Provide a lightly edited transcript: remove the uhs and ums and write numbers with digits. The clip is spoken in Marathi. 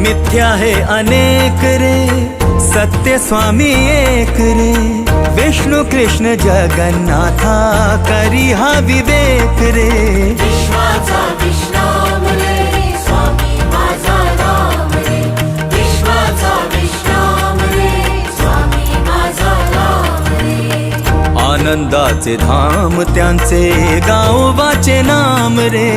मिथ्या है अनेक रे, सत्य स्वामी एक रे। विष्णु कृष्ण जगन्नाथा करी हा विवेक रे। विश्वाचा विश्राम रे, स्वामी माझा राम रे। विश्वाचा विश्राम रे, स्वामी माझा राम रे। आनंदाचे धाम त्यांचे गावोबाचे नाम रे।